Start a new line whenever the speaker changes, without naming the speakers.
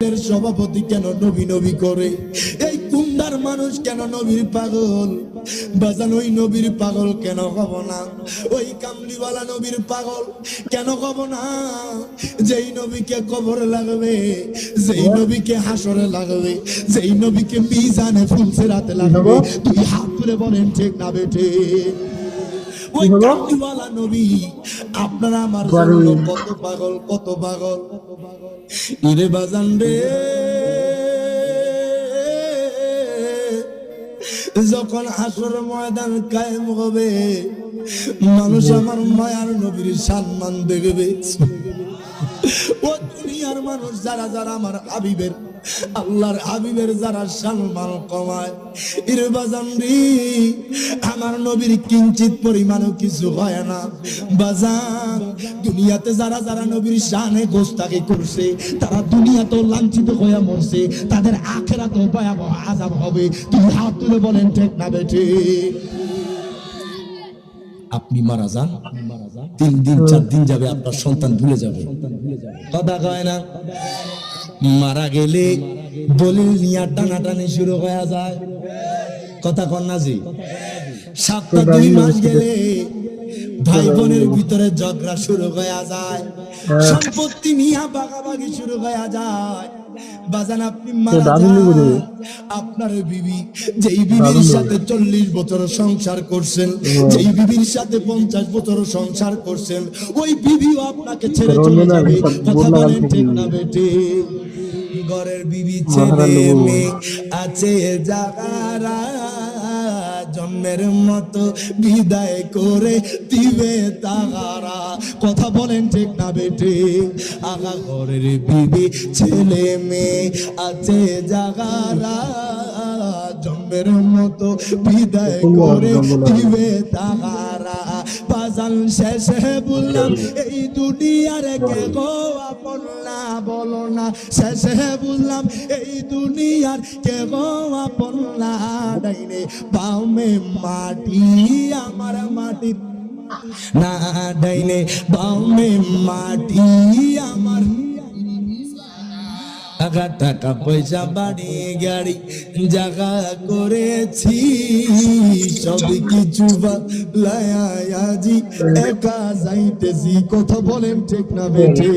সভাপতি কেন নবী নবী করে? এই কুন্ডার মানুষ কেন নবীর পাগল? বাজান ওই নবীর পাগল কেন হব না? ওই কামলিওয়ালা নবীর পাগল কেন হব না? যেই নবীকে কবরে লাগবে, যেই নবীকে হাসরে লাগবে, যেই নবীকে মিজানে ফুলসিরাতে লাগবে, তুই হাত তুলে বলেন ঠিক না বেঠে? ওই কামলিওয়ালা নবী আপনারা আমার জন্য কত পাগল, কত পাগল। ইরে বাজান রে, যখন হাসর ময়দান কায়েম হবে, মানুষ আমার মায়ার নবীর সম্মান দেখবে। ও দুনিয়ার মানুষ যারা যারা আমার হাবিবের, আল্লাহর হাবিবের যারা সম্মান কমায়, ইরে বাজান রে, আমার নবীর কিঞ্চিত পরিমাণও কিছু হয় না। বাজান, দুনিয়াতে যারা যারা নবীর শানে গোস্তাকি করছে, তারা দুনিয়াতেও লাঞ্ছিত হয়ে মরছে, তাদের আখিরাতেও ভয়াবহ আযাব হবে। তুমি হাত তুলে বলেন ঠিক না বেঠে? আপনি মারা যান, 3 দিন 4 দিন যাবে, আপনার সন্তান ভুলে যাবে, কথা কয় না? মারা গেলে দলিল নিয়ে টানাটানি শুরু হয়ে যায়, কথা কন না জি? 7-2 মাস গেলে ভাই বোনের ভিতরে ঝগড়া শুরু হয়ে যায়, সম্পত্তি নিয়ে ভাগাভাগি শুরু হয়ে যায়। বাজান আপনি মারা যান, আপনার বিবি, যেই বিবির সাথে 40 বছর সংসার করছেন, যেই বিবির সাথে 50 বছর সংসার করছেন, ওই বিবিও আপনাকে ছেড়ে চলে যাবে, কথা বলেন ঠিক না বেটে? ঘরের বিবি ছেলে মেয়ে আছে যারা, জন্মের মতো বিদায় করে দিবে তাহারা, কথা বলেন ঠিক না বেটে? আগা ঘরের বিবি ছেলে মেয়ে আছে যারা, জন্মের মতো বিদায় করে দিবে তাহারা। বাজান শেষে বললাম, এই দুনিয়ার কে গো আপন না, বলো না। শেষে বললাম, এই দুনিয়ার কে গো আপন না। ডাইনে বামে মাটি, আমার মাটি না, ডাইনে বামে মাটি আমার। টাকা পয়সা বাড়ি গাড়ি জায়গা করেছি, সব কিছু বালায়াজি একা যাইতেছি, কথা বলেন ঠিক না বেঠে?